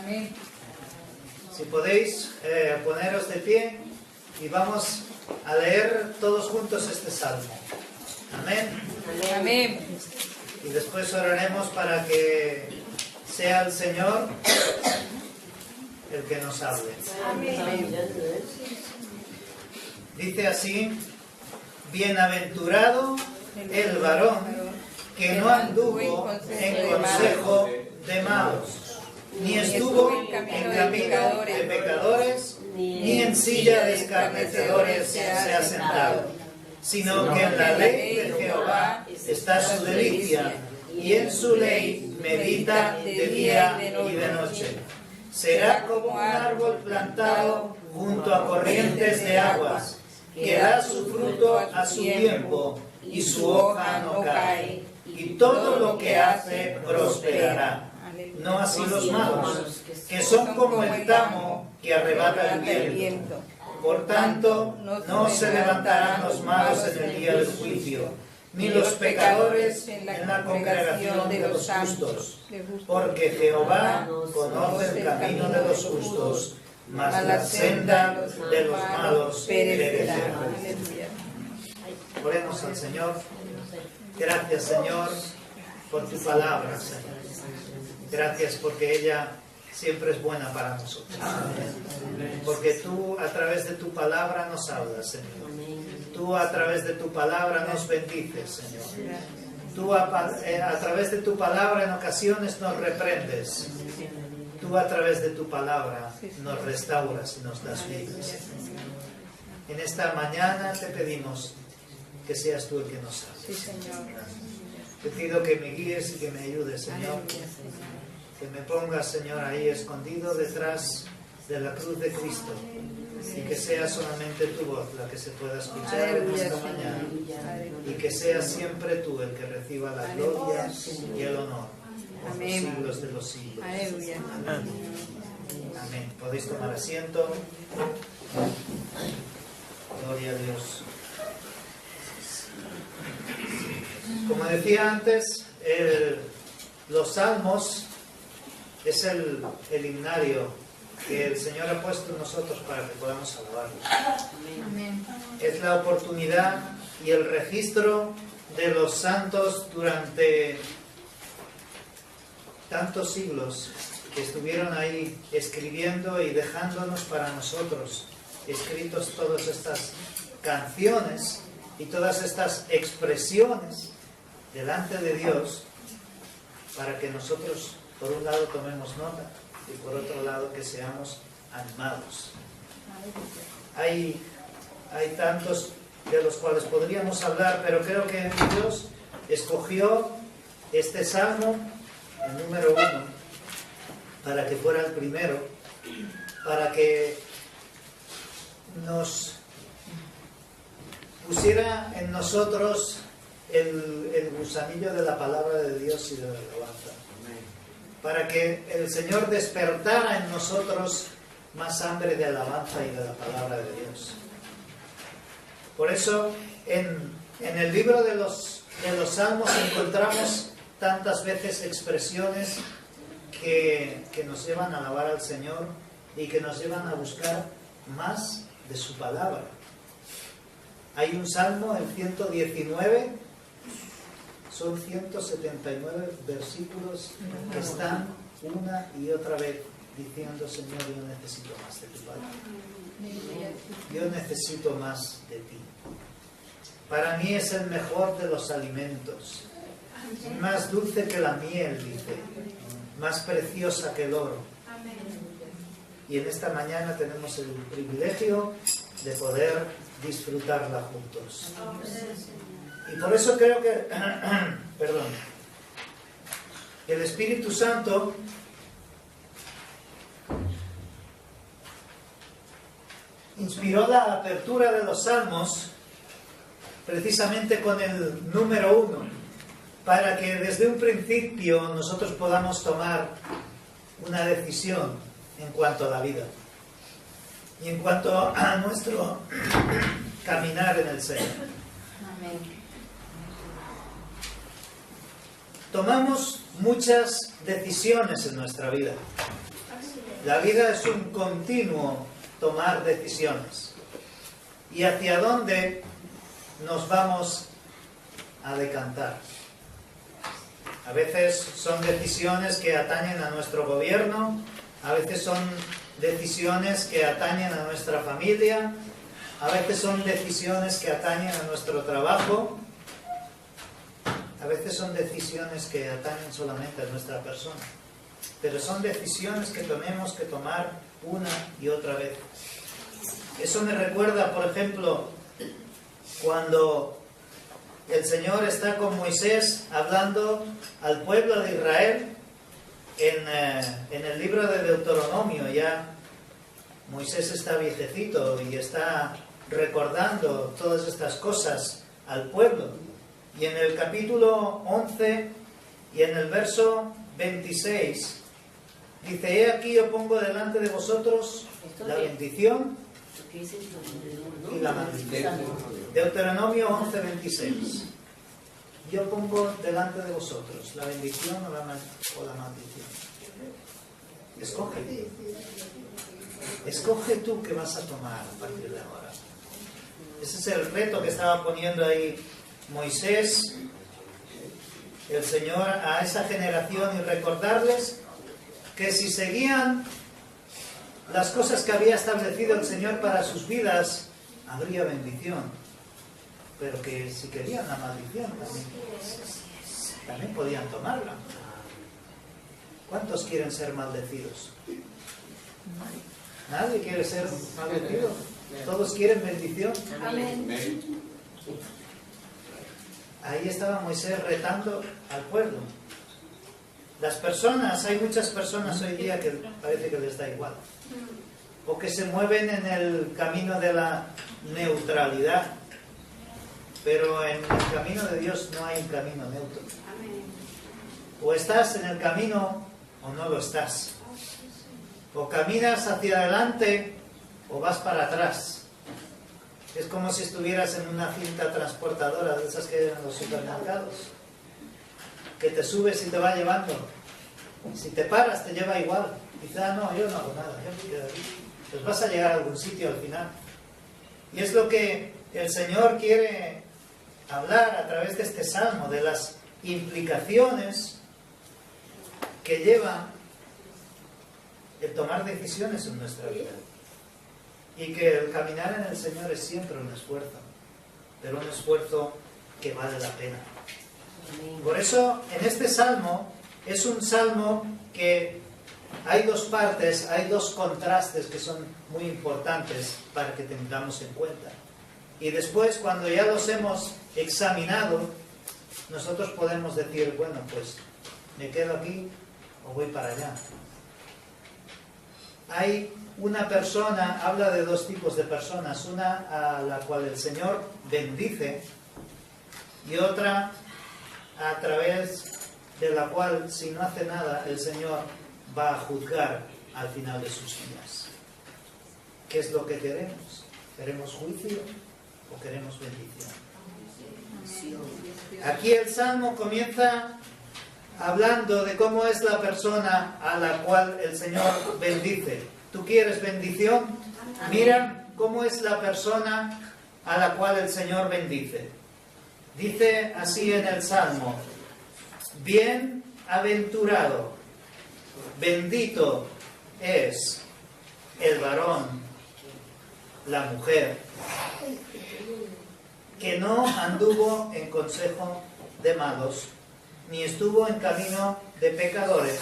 Amén. Si podéis poneros de pie y vamos a leer todos juntos este salmo. Amén. Amén. Y después oraremos para que sea el Señor el que nos hable. Amén. Dice así: bienaventurado el varón que no anduvo en consejo de malos, ni estuvo en camino de pecadores, ni en silla de escarnecedores se ha sentado, sino que en la ley de Jehová está su delicia, y en su ley medita de día y de noche. Será como un árbol plantado junto a corrientes de aguas, que da su fruto a su tiempo, y su hoja no cae, y todo lo que hace prosperará. No así los malos, que son como el tamo que arrebata el viento. Por tanto, no se levantarán los malos en el día del juicio, ni los pecadores en la congregación de los justos, porque Jehová conoce el camino de los justos, mas la senda de los malos perecerá. Oremos al Señor. Gracias, Señor, por tu palabra, Señor. Gracias porque ella siempre es buena para nosotros. Porque tú a través de tu palabra nos hablas, Señor. Tú a través de tu palabra nos bendices, Señor. Tú a través de tu palabra en ocasiones nos reprendes. Tú a través de tu palabra nos restauras y nos das vida. En esta mañana te pedimos que seas tú el que nos hables. Te pido que me guíes y que me ayudes, Señor. Que me pongas, Señor, ahí escondido detrás de la cruz de Cristo. Y que sea solamente tu voz la que se pueda escuchar en esta mañana. Y que sea siempre tú el que reciba la gloria y el honor por los siglos de los siglos. Amén. Podéis tomar asiento. Gloria a Dios. Como decía antes, los salmos es el himnario que el Señor ha puesto en nosotros para que podamos alabarlo. Amén. Es la oportunidad y el registro de los santos durante tantos siglos que estuvieron ahí escribiendo y dejándonos para nosotros escritos todas estas canciones y todas estas expresiones delante de Dios, para que nosotros por un lado tomemos nota y por otro lado que seamos animados. Hay tantos de los cuales podríamos hablar, pero creo que Dios escogió este salmo, el número 1, para que fuera el primero, para que nos pusiera en nosotros el gusanillo de la palabra de Dios y de la alabanza. Para que el Señor despertara en nosotros más hambre de alabanza y de la palabra de Dios. Por eso en el libro de los Salmos encontramos tantas veces expresiones que nos llevan a alabar al Señor y que nos llevan a buscar más de su palabra. Hay un salmo, el 119, son 179 versículos que están una y otra vez diciendo: Señor, yo necesito más de tu palabra. Yo necesito más de ti. Para mí es el mejor de los alimentos, más dulce que la miel, dice, más preciosa que el oro. Y en esta mañana tenemos el privilegio de poder disfrutarla juntos. Y por eso creo que el Espíritu Santo inspiró la apertura de los Salmos precisamente con el número 1, para que desde un principio nosotros podamos tomar una decisión en cuanto a la vida y en cuanto a nuestro caminar en el Señor. Amén. Tomamos muchas decisiones en nuestra vida. La vida es un continuo tomar decisiones. ¿Y hacia dónde nos vamos a decantar? A veces son decisiones que atañen a nuestro gobierno, a veces son decisiones que atañen a nuestra familia, a veces son decisiones que atañen a nuestro trabajo, a veces son decisiones que atañen solamente a nuestra persona. Pero son decisiones que tenemos que tomar una y otra vez. Eso me recuerda, por ejemplo, cuando el Señor está con Moisés hablando al pueblo de Israel en el libro de Deuteronomio. Ya Moisés está viejecito y está recordando todas estas cosas al pueblo. Y en el capítulo 11 y en el verso 26 dice: he aquí yo pongo delante de vosotros la bendición y la maldición. Deuteronomio 11, 26. Yo pongo delante de vosotros la bendición o la maldición. Escoge. Escoge tú qué vas a tomar a partir de ahora. Ese es el reto que estaba poniendo ahí Moisés, el Señor, a esa generación, y recordarles que si seguían las cosas que había establecido el Señor para sus vidas, habría bendición. Pero que si querían la maldición también podían tomarla. ¿Cuántos quieren ser maldecidos? Nadie quiere ser maldecido. Todos quieren bendición. Amén. Ahí estaba Moisés retando al pueblo. Las personas, hay muchas personas hoy día que parece que les da igual, o que se mueven en el camino de la neutralidad, pero en el camino de Dios no hay un camino neutro. O estás en el camino o no lo estás. O caminas hacia adelante o vas para atrás. Es como si estuvieras en una cinta transportadora de esas que hay en los supermercados, que te subes y te va llevando. Si te paras te lleva igual. Dices: ah, no, yo no hago nada, yo me quedo aquí. Pues vas a llegar a algún sitio al final. Y es lo que el Señor quiere hablar a través de este salmo, de las implicaciones que lleva el tomar decisiones en nuestra vida. Y que el caminar en el Señor es siempre un esfuerzo, pero un esfuerzo que vale la pena. Por eso, en este salmo, es un salmo que hay dos partes, hay dos contrastes que son muy importantes para que tengamos en cuenta. Y después, cuando ya los hemos examinado, nosotros podemos decir: bueno, pues, ¿me quedo aquí o voy para allá? Hay una persona, habla de dos tipos de personas, una a la cual el Señor bendice y otra a través de la cual, si no hace nada, el Señor va a juzgar al final de sus días. ¿Qué es lo que queremos? ¿Queremos juicio o queremos bendición? Aquí el Salmo comienza hablando de cómo es la persona a la cual el Señor bendice. ¿Tú quieres bendición? Mira cómo es la persona a la cual el Señor bendice. Dice así en el Salmo: bienaventurado, bendito es el varón, la mujer, que no anduvo en consejo de malos, ni estuvo en camino de pecadores,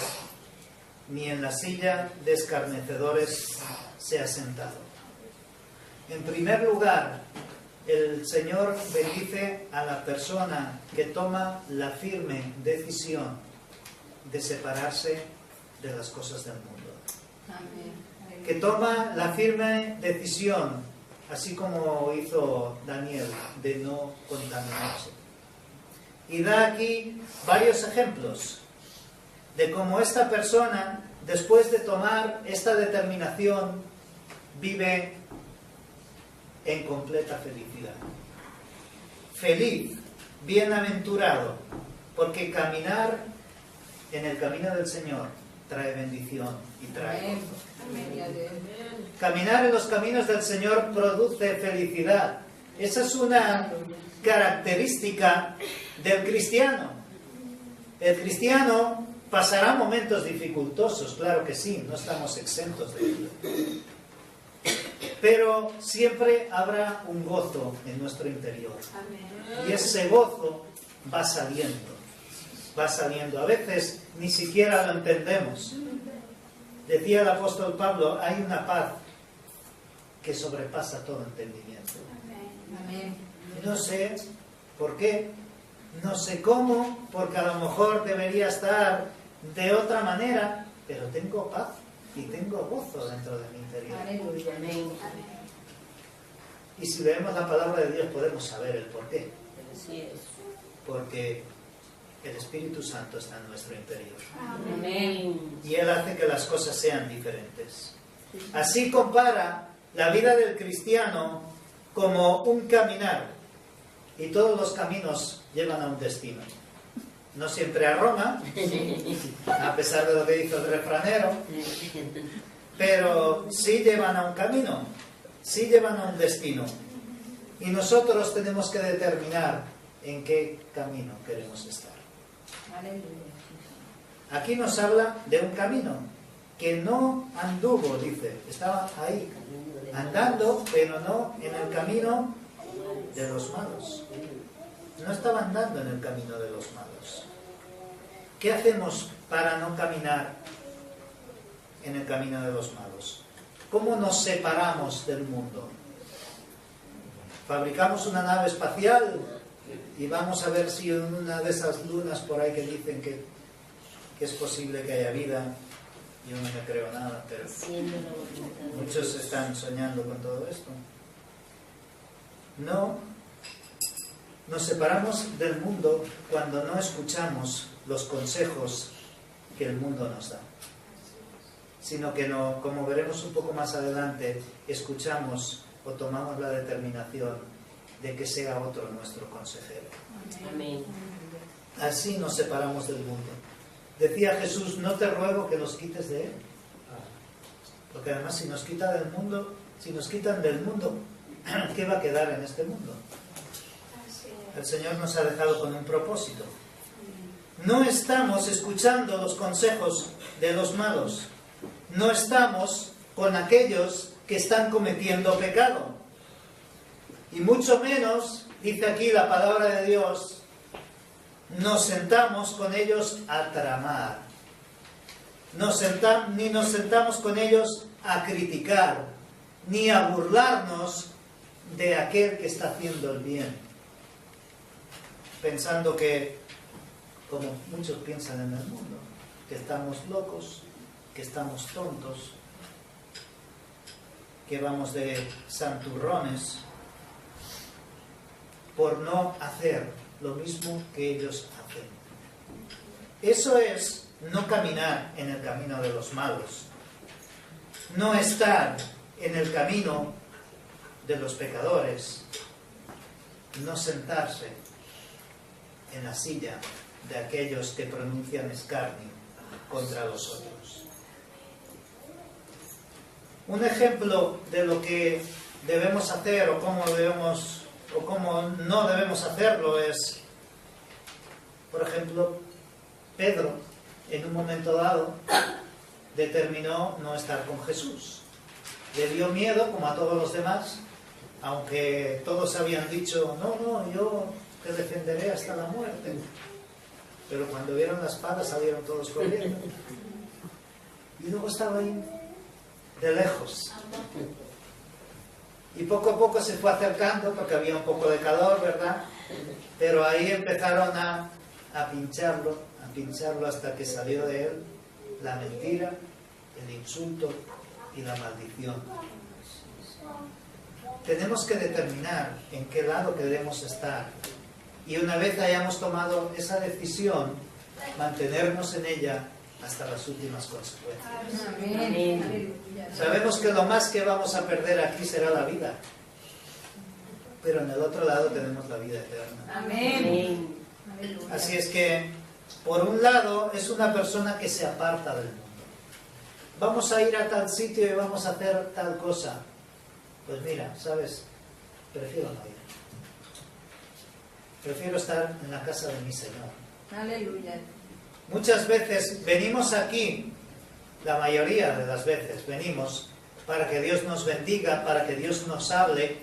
ni en la silla de escarnecedores se ha sentado. En primer lugar, el Señor bendice a la persona que toma la firme decisión de separarse de las cosas del mundo. Amén. Que toma la firme decisión, así como hizo Daniel, de no contaminarse. Y da aquí varios ejemplos de cómo esta persona, después de tomar esta determinación, vive en completa felicidad. Feliz, bienaventurado, porque caminar en el camino del Señor trae bendición y trae Amén. gozo. Caminar en los caminos del Señor produce felicidad. Esa es una característica del cristiano. El cristiano pasará momentos dificultosos, claro que sí, no estamos exentos de ello. Pero siempre habrá un gozo en nuestro interior. Y ese gozo va saliendo. Va saliendo. A veces ni siquiera lo entendemos. Decía el apóstol Pablo, hay una paz que sobrepasa todo entendimiento. Amén. No sé por qué, no sé cómo, porque a lo mejor debería estar de otra manera, pero tengo paz y tengo gozo dentro de mi interior. Aleluya. Amén. Y si leemos la palabra de Dios podemos saber el por qué. Así es. Porque el Espíritu Santo está en nuestro interior. Amén. Y Él hace que las cosas sean diferentes. Así compara la vida del cristiano como un caminar. Y todos los caminos llevan a un destino. No siempre a Roma, a pesar de lo que dice el refranero, pero sí llevan a un camino, sí llevan a un destino. Y nosotros tenemos que determinar en qué camino queremos estar. Aleluya. Aquí nos habla de un camino que no anduvo, dice, estaba ahí, andando, pero no en el camino de los malos. No estaba andando en el camino de los malos. ¿Qué hacemos para no caminar en el camino de los malos? ¿Cómo nos separamos del mundo? ¿Fabricamos una nave espacial y vamos a ver si en una de esas lunas por ahí que dicen que es posible que haya vida? Yo no me creo nada, pero muchos están soñando con todo esto. No, nos separamos del mundo cuando no escuchamos los consejos que el mundo nos da, sino que no, como veremos un poco más adelante, escuchamos o tomamos la determinación de que sea otro nuestro consejero. Amén. Así nos separamos del mundo. Decía Jesús, no te ruego que los quites de él. Porque además si nos quitan del mundo, ¿qué va a quedar en este mundo? El Señor nos ha dejado con un propósito. No estamos escuchando los consejos de los malos. No estamos con aquellos que están cometiendo pecado. Y mucho menos, dice aquí la palabra de Dios, nos sentamos con ellos a tramar. Ni nos sentamos con ellos a criticar, ni a burlarnos de aquel que está haciendo el bien. Pensando que, como muchos piensan en el mundo, que estamos locos, que estamos tontos, que vamos de santurrones por no hacer lo mismo que ellos hacen. Eso es no caminar en el camino de los malos, no estar en el camino de los pecadores, no sentarse en la silla de aquellos que pronuncian escarnio contra los otros. Un ejemplo de lo que debemos hacer o cómo no debemos hacerlo es, por ejemplo, Pedro en un momento dado determinó no estar con Jesús. Le dio miedo, como a todos los demás, aunque todos habían dicho, no, yo te defenderé hasta la muerte. Pero cuando vieron la espada salieron todos corriendo. Y luego estaba ahí, de lejos. Y poco a poco se fue acercando, porque había un poco de calor, ¿verdad? Pero ahí empezaron a pincharlo hasta que salió de él la mentira, el insulto y la maldición. Tenemos que determinar en qué lado queremos estar. Y una vez hayamos tomado esa decisión, mantenernos en ella hasta las últimas consecuencias. Amén. Sabemos que lo más que vamos a perder aquí será la vida, pero en el otro lado tenemos la vida eterna. Amén. Así es que, por un lado, es una persona que se aparta del mundo. vamos a ir a tal sitio y vamos a hacer tal cosa. Pues mira, ¿sabes? Prefiero no ir. Prefiero estar en la casa de mi Señor. Aleluya. Muchas veces venimos aquí, la mayoría de las veces venimos para que Dios nos bendiga, para que Dios nos hable,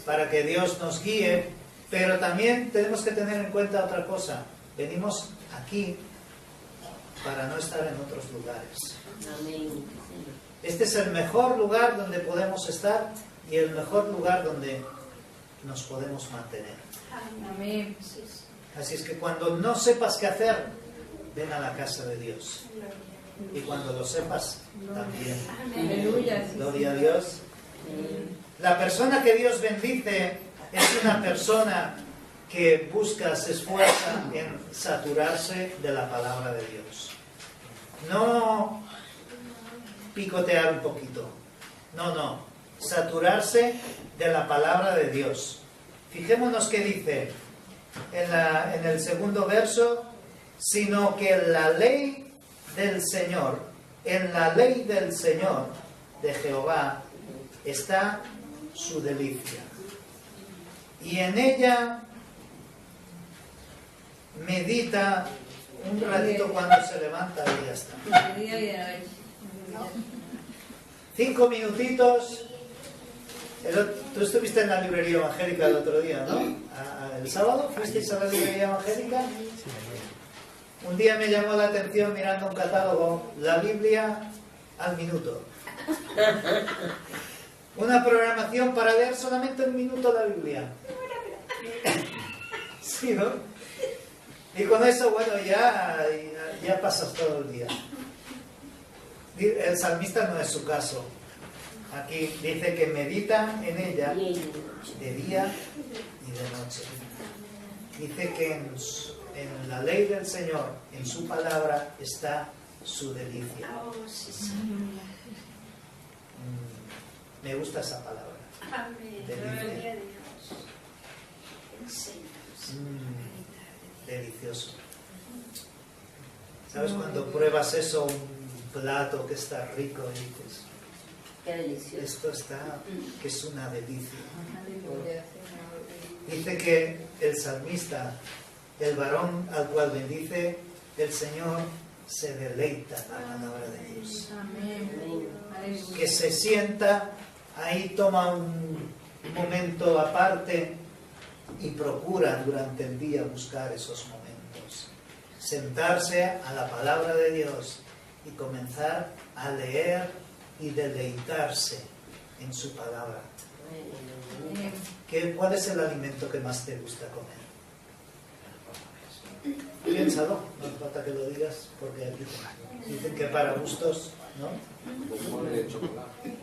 para que Dios nos guíe, pero también tenemos que tener en cuenta otra cosa. Venimos aquí para no estar en otros lugares. Amén. Este es el mejor lugar donde podemos estar y el mejor lugar donde nos podemos mantener. Amén. Así es que cuando no sepas qué hacer, ven a la casa de Dios. Y cuando lo sepas, también. Aleluya. Gloria a Dios. La persona que Dios bendice es una persona que busca, se esfuerza en saturarse de la palabra de Dios. No picotear un poquito. No. Saturarse de la palabra de Dios. Fijémonos qué dice en el segundo verso, sino que en la ley del Señor, en la ley del Señor de Jehová está su delicia. Y en ella medita un ratito cuando se levanta y ya está. De día y de noche. 5 minutitos. Tú estuviste en la librería evangélica el otro día, ¿no? ¿El sábado fuisteis a la librería evangélica? Un día me llamó la atención mirando un catálogo, la Biblia al minuto. Una programación para leer solamente un minuto la Biblia. Sí, ¿no? Y con eso, bueno, ya pasas todo el día. El salmista no es su caso. Aquí dice que medita en ella de día y de noche. Dice que en la ley del Señor, en su palabra, está su delicia. Me gusta esa palabra. Delicia. Delicioso. ¿Sabes cuando pruebas eso, un plato que está rico y dices, Qué delicioso. esto está, que es una delicia? Aleluya. Dice que el salmista, el varón al cual bendice el Señor, se deleita en la palabra de Dios. Amén. Aleluya. Que se sienta ahí, toma un momento aparte y procura durante el día buscar esos momentos. Sentarse a la palabra de Dios y comenzar a leer y deleitarse en su palabra. Amén. ¿Cuál es el alimento que más te gusta comer? Piénsalo, no hace falta que lo digas, porque aquí dicen que para gustos, ¿no? Mole de chocolate.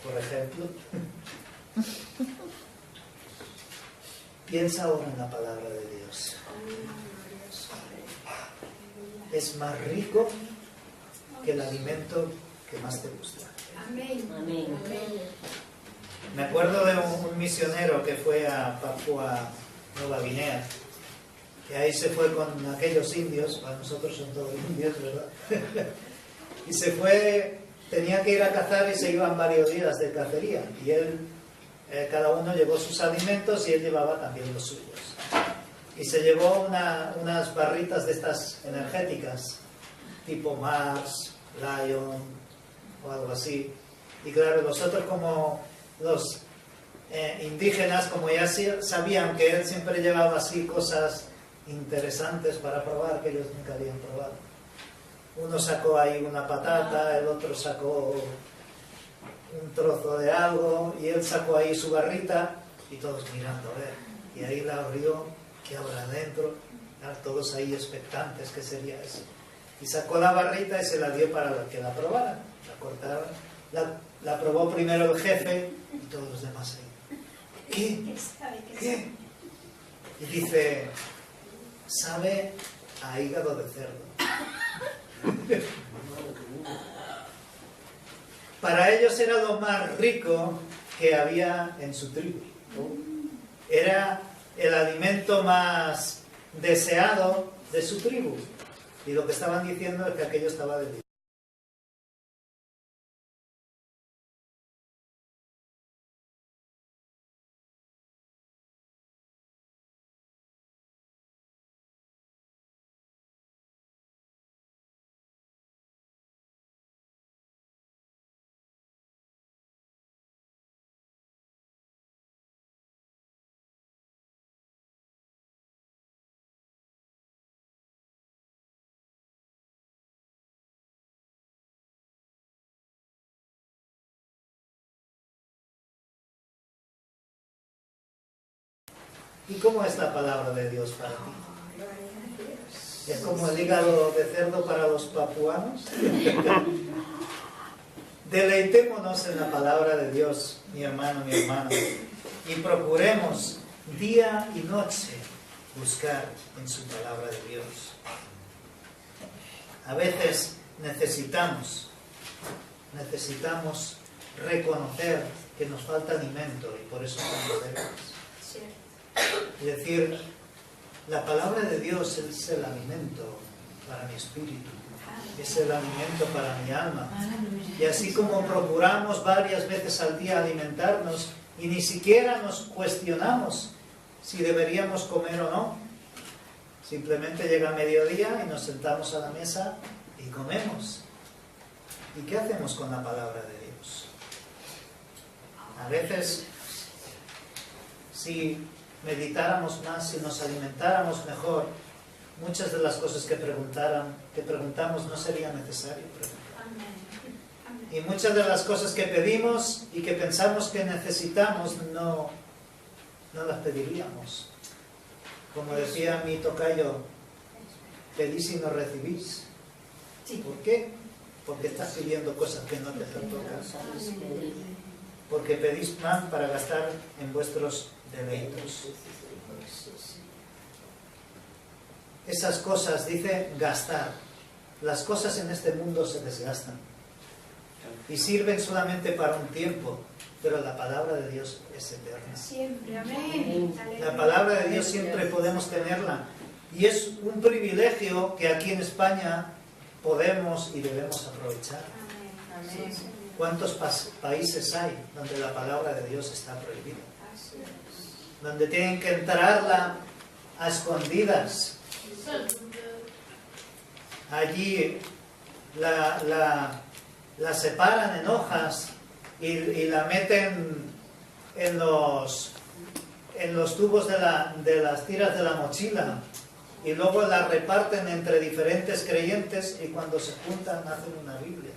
Por ejemplo. Piensa ahora en la palabra de Dios. Es más rico que el alimento que más te gusta. Amén. Me acuerdo de un misionero que fue a Papúa Nueva Guinea, que ahí se fue con aquellos indios, para nosotros son todos indios, ¿verdad? Y se fue, tenía que ir a cazar y se iban varios días de cacería, y él, cada uno llevó sus alimentos y él llevaba también los suyos. Y se llevó unas barritas de estas energéticas, tipo Mars, Lion o algo así. Y claro, los otros, como los indígenas, como ya sabían que él siempre llevaba así cosas interesantes para probar que ellos nunca habían probado. Uno sacó ahí una patata, el otro sacó un trozo de algo y él sacó ahí su barrita y todos mirando a ver. Y ahí la abrió, ¿qué habrá adentro? Todos ahí expectantes, ¿qué sería eso? Y sacó la barrita y se la dio para que la probaran. La cortaron. La probó primero el jefe y todos los demás ahí. ¿Qué? Y dice, sabe a hígado de cerdo. Para ellos era lo más rico que había en su tribu. Era el alimento más deseado de su tribu. Y lo que estaban diciendo es que aquello estaba delicioso. ¿Y cómo es la palabra de Dios para ti? ¿Es como el hígado de cerdo para los papuanos? Deleitémonos en la palabra de Dios, mi hermano, mi hermana, y procuremos día y noche buscar en su palabra de Dios. A veces necesitamos reconocer que nos falta alimento y por eso estamos débiles. Es decir, la palabra de Dios es el alimento para mi espíritu, es el alimento para mi alma. Y así como procuramos varias veces al día alimentarnos y ni siquiera nos cuestionamos si deberíamos comer o no, simplemente llega mediodía y nos sentamos a la mesa y comemos. ¿Y qué hacemos con la palabra de Dios? A veces, si meditáramos más, si nos alimentáramos mejor, muchas de las cosas que preguntamos no sería necesario preguntar. Y muchas de las cosas que pedimos y que pensamos que necesitamos no las pediríamos. Como decía mi tocayo, pedís y no recibís. ¿Por qué? Porque estás pidiendo cosas que no te tocan. Porque pedís pan para gastar en vuestros deleitos. Esas cosas, dice, gastar. Las cosas en este mundo se desgastan y sirven solamente para un tiempo, pero la palabra de Dios es eterna. Siempre, amén. La palabra de Dios siempre podemos tenerla, y es un privilegio que aquí en España podemos y debemos aprovechar. Amén. ¿Cuántos países hay donde la palabra de Dios está prohibida? Donde tienen que entrarla a escondidas. Allí la separan en hojas y la meten en los tubos de las tiras de la mochila, y luego la reparten entre diferentes creyentes, y cuando se juntan hacen una Biblia.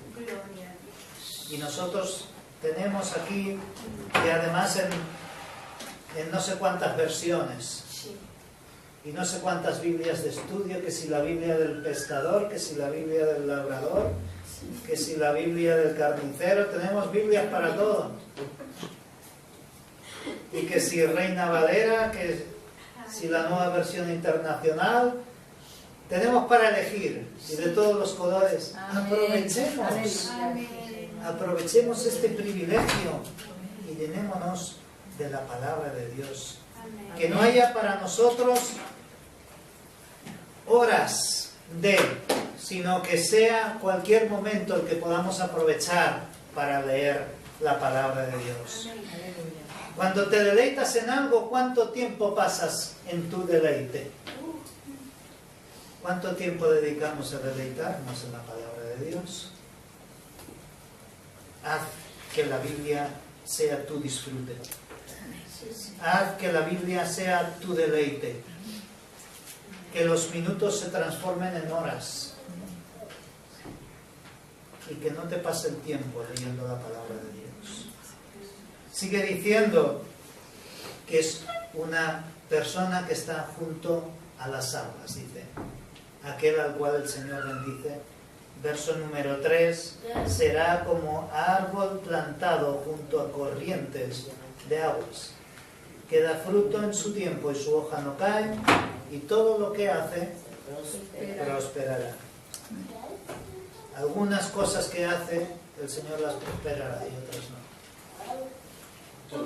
Y nosotros tenemos aquí, y además en no sé cuántas versiones, y no sé cuántas Biblias de estudio, que si la Biblia del pescador, que si la Biblia del labrador, que si la Biblia del carnicero, tenemos Biblias para todo. Y que si Reina Valera, que si la nueva versión internacional, tenemos para elegir, y de todos los colores. Aprovechemos este privilegio y llenémonos de la palabra de Dios. Que no haya para nosotros horas sino que sea cualquier momento el que podamos aprovechar para leer la palabra de Dios. Cuando te deleitas en algo, ¿cuánto tiempo pasas en tu deleite? ¿Cuánto tiempo dedicamos a deleitarnos en la palabra de Dios? Haz que la Biblia sea tu disfrute. Haz que la Biblia sea tu deleite. Que los minutos se transformen en horas. Y que no te pase el tiempo leyendo la palabra de Dios. Sigue diciendo que es una persona que está junto a las aguas, dice. Aquel al cual el Señor bendice. Verso número 3. Será como árbol plantado junto a corrientes de aguas, que da fruto en su tiempo y su hoja no cae, y todo lo que hace prosperará. Algunas cosas que hace el Señor las prosperará y otras no. Todo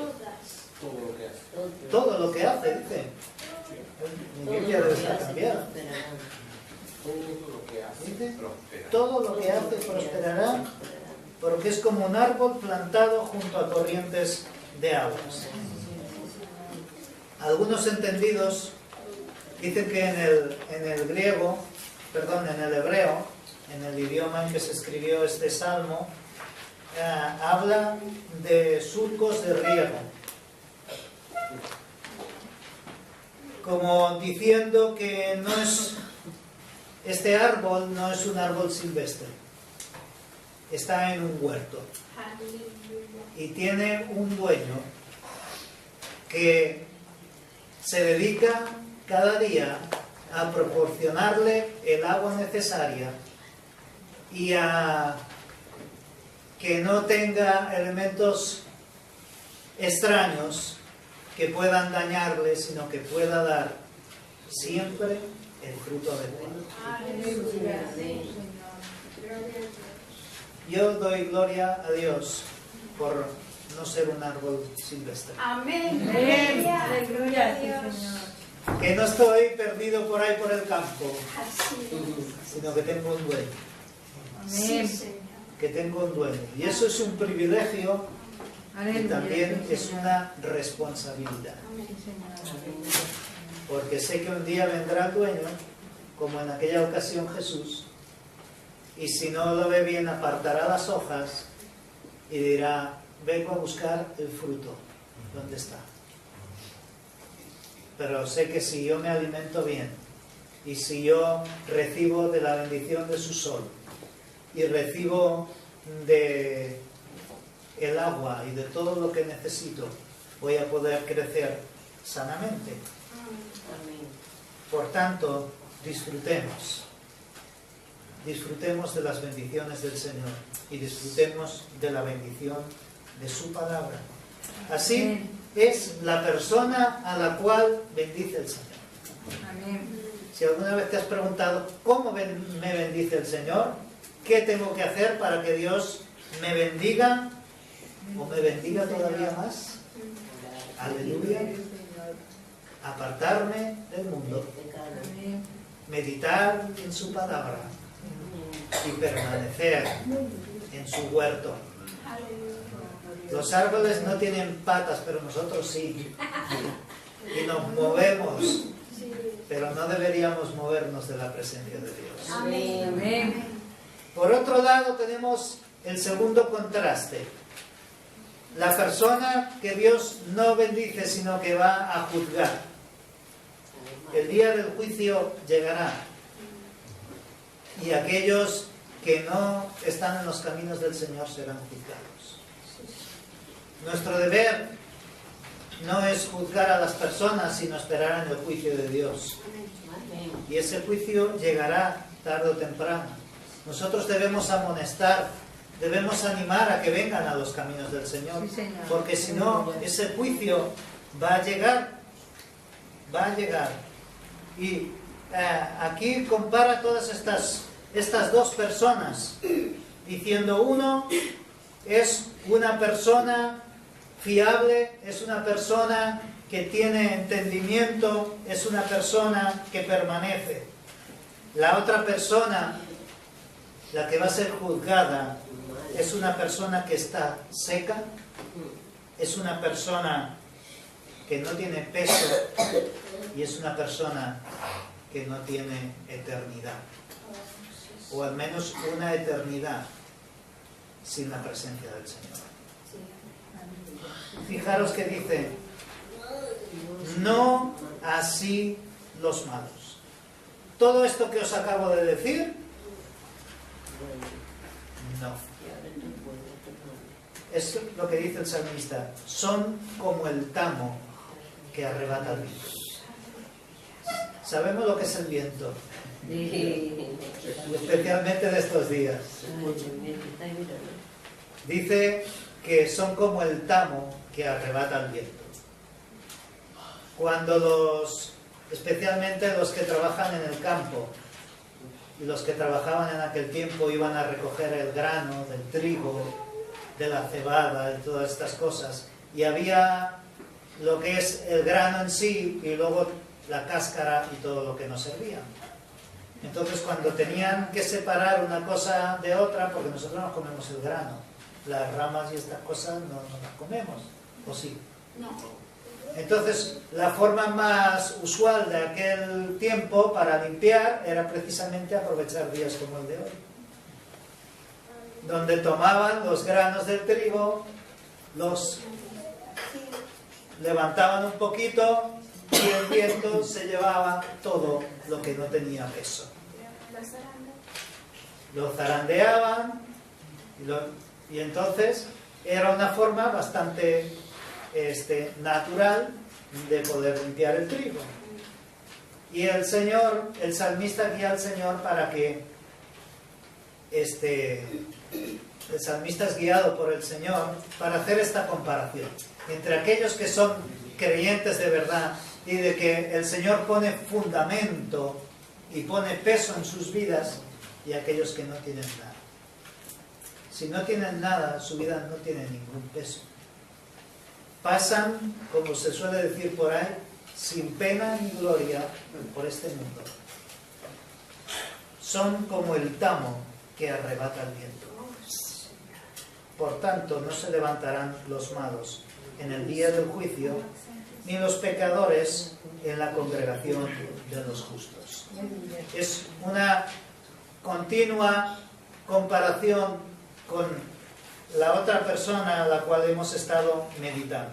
lo que hace. Todo lo que hace, dice. Mi Biblia debe estar cambiada. Todo lo que hace ¿Dice? prospera. Todo lo que hace prosperará, porque es como un árbol plantado junto a corrientes de aguas. Algunos entendidos dicen que en el griego, perdón, en el hebreo, en el idioma en que se escribió este salmo, habla de surcos de riego, como diciendo que este árbol no es un árbol silvestre, está en un huerto y tiene un dueño que se dedica cada día a proporcionarle el agua necesaria y a que no tenga elementos extraños que puedan dañarle, sino que pueda dar siempre el fruto adecuado. Aleluya. Amén. Yo doy gloria a Dios por no ser un árbol silvestre. Amén. Amén. Aleluya, sí, Señor. Que no estoy perdido por ahí por el campo, Así sino que tengo un dueño. Amén. Sí, Señor. Que tengo un dueño. Y eso es un privilegio y Aleluya, también sí, es Señor. una responsabilidad. Sí, Señor. Porque sé que un día vendrá el dueño, como en aquella ocasión Jesús, y si no lo ve bien apartará las hojas y dirá, vengo a buscar el fruto. ¿Dónde está? Pero sé que si yo me alimento bien y si yo recibo de la bendición de su sol y recibo de el agua y de todo lo que necesito, voy a poder crecer sanamente. Amén. Por tanto, disfrutemos de las bendiciones del Señor y disfrutemos de la bendición de su palabra. Así es la persona a la cual bendice el Señor. Amén. Si alguna vez te has preguntado cómo me bendice el Señor, qué tengo que hacer para que Dios me bendiga o me bendiga todavía más, aleluya, apartarme del mundo, Amén. meditar en su palabra y permanecer en su huerto. Los árboles no tienen patas, pero nosotros sí. Y nos movemos, pero no deberíamos movernos de la presencia de Dios. Amén. Amén. Por otro lado tenemos el segundo contraste. La persona que Dios no bendice, sino que va a juzgar. El día del juicio llegará. Y aquellos que no están en los caminos del Señor serán juzgados. Nuestro deber no es juzgar a las personas, sino esperar en el juicio de Dios. Amén. Y ese juicio llegará tarde o temprano. Nosotros debemos amonestar, debemos animar a que vengan a los caminos del Señor. Sí, Señor. Porque si no, ese juicio va a llegar. Va a llegar. Y aquí compara todas estas dos personas, diciendo uno es una persona fiable, es una persona que tiene entendimiento, es una persona que permanece. La otra persona, la que va a ser juzgada, es una persona que está seca, es una persona que no tiene peso y es una persona que no tiene eternidad, o al menos una eternidad sin la presencia del Señor. Fijaros que dice, no así los malos. Todo esto que os acabo de decir, no. Es lo que dice el salmista, son como el tamo que arrebata el viento. Sabemos lo que es el viento, especialmente de estos días. Dice que son como el tamo que arrebata el viento. Cuando especialmente los que trabajan en el campo y los que trabajaban en aquel tiempo iban a recoger el grano del trigo, de la cebada y todas estas cosas, y había lo que es el grano en sí y luego la cáscara y todo lo que nos servía. Entonces cuando tenían que separar una cosa de otra, porque nosotros no comemos el grano, las ramas y estas cosas no las comemos, ¿o sí? No. Entonces la forma más usual de aquel tiempo para limpiar era precisamente aprovechar días como el de hoy, donde tomaban los granos del trigo, los levantaban un poquito y el viento se llevaba todo lo que no tenía peso. Lo zarandeaban y entonces era una forma bastante natural de poder limpiar el trigo. Y el salmista guía al Señor para que el salmista es guiado por el Señor para hacer esta comparación entre aquellos que son creyentes de verdad y de que el Señor pone fundamento y pone peso en sus vidas, y aquellos que no tienen nada. Si no tienen nada, su vida no tiene ningún peso. Pasan, como se suele decir por ahí, sin pena ni gloria por este mundo. Son como el tamo que arrebata el viento. Por tanto, no se levantarán los malos en el día del juicio, ni los pecadores en la congregación de los justos. Es una continua comparación con la otra persona a la cual hemos estado meditando.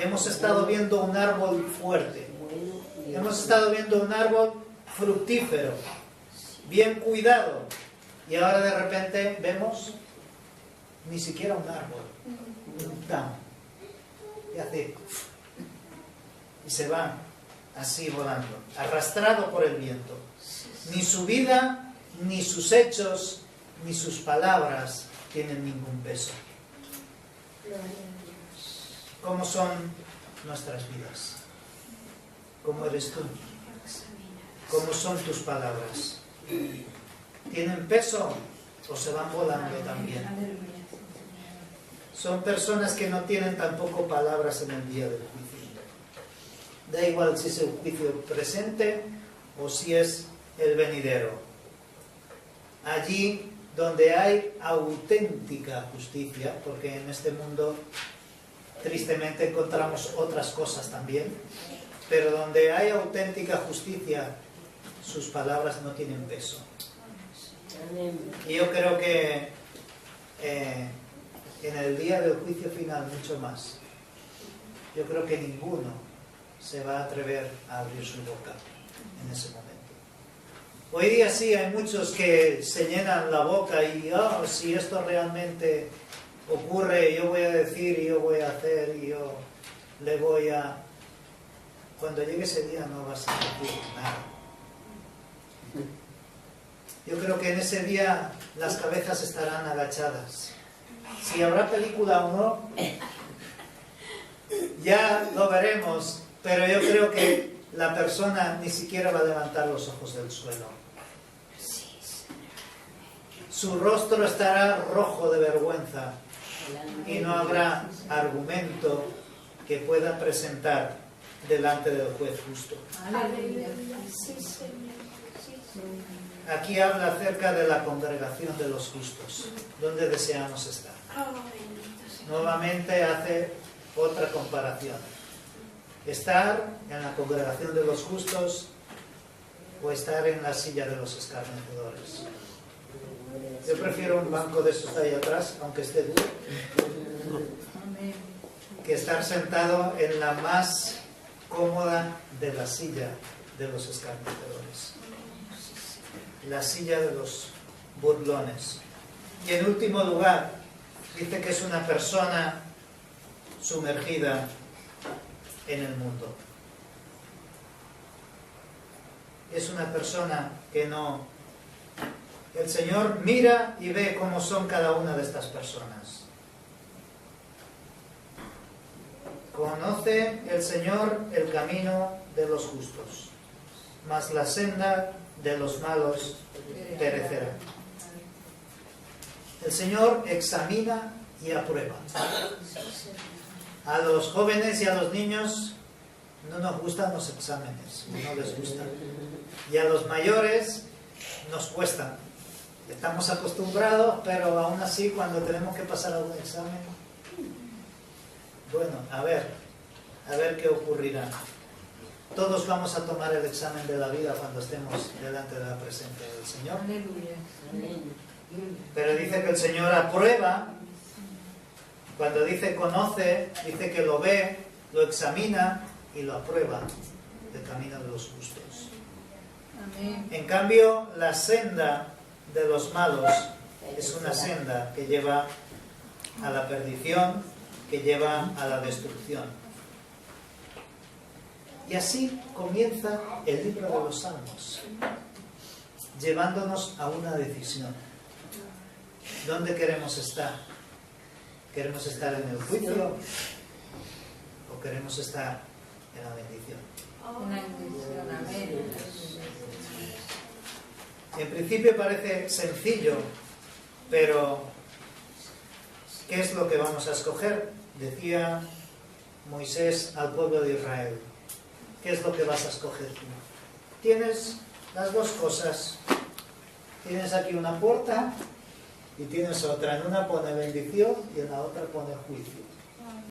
Hemos estado viendo un árbol fuerte, hemos estado viendo un árbol fructífero, bien cuidado, y ahora de repente vemos ni siquiera un árbol, un tamo, y hace y se va así volando, arrastrado por el viento. Ni su vida, ni sus hechos, ni sus palabras tienen ningún peso. ¿Cómo son nuestras vidas? ¿Cómo eres tú? ¿Cómo son tus palabras? ¿Tienen peso o se van volando también? Son personas que no tienen tampoco palabras en el día del juicio. Da igual si es el juicio presente o si es el venidero. Allí donde hay auténtica justicia, porque en este mundo tristemente encontramos otras cosas también, pero donde hay auténtica justicia, sus palabras no tienen peso. Y yo creo que en el día del juicio final mucho más. Yo creo que ninguno se va a atrever a abrir su boca en ese momento. Hoy día sí hay muchos que se llenan la boca y si esto realmente ocurre, yo voy a decir y yo voy a hacer y yo le voy a... Cuando llegue ese día no vas a decir nada. Yo creo que en ese día las cabezas estarán agachadas. Si habrá película o no, ya lo veremos, pero yo creo que la persona ni siquiera va a levantar los ojos del suelo. Su rostro estará rojo de vergüenza y no habrá argumento que pueda presentar delante del juez justo. Aquí habla acerca de la congregación de los justos, donde deseamos estar. Nuevamente hace otra comparación. Estar en la congregación de los justos o estar en la silla de los escarnecedores. Yo prefiero un banco de esos de ahí atrás, aunque esté duro, que estar sentado en la más cómoda de la silla de los escarnecedores. La silla de los burlones. Y en último lugar, dice que es una persona sumergida en el mundo. Es una persona que no... El Señor mira y ve cómo son cada una de estas personas. Conoce el Señor el camino de los justos, mas la senda de los malos perecerá. El Señor examina y aprueba. A los jóvenes y a los niños no nos gustan los exámenes, no les gustan. Y a los mayores nos cuestan. Estamos acostumbrados, pero aún así cuando tenemos que pasar algún examen, bueno, a ver qué ocurrirá. Todos vamos a tomar el examen de la vida cuando estemos delante de la presencia del Señor. Aleluya. Amén. Pero dice que el Señor aprueba, cuando dice conoce, dice que lo ve, lo examina y lo aprueba, el camino de los justos. Amén. En cambio, la senda de los malos es una senda que lleva a la perdición, que lleva a la destrucción. Y así comienza el libro de los Salmos, llevándonos a una decisión. ¿Dónde queremos estar? ¿Queremos estar en el juicio o queremos estar en la bendición? Una bendición. Amén. En principio parece sencillo, pero ¿qué es lo que vamos a escoger? Decía Moisés al pueblo de Israel. ¿Qué es lo que vas a escoger tú? Tienes las dos cosas. Tienes aquí una puerta y tienes otra. En una pone bendición y en la otra pone juicio.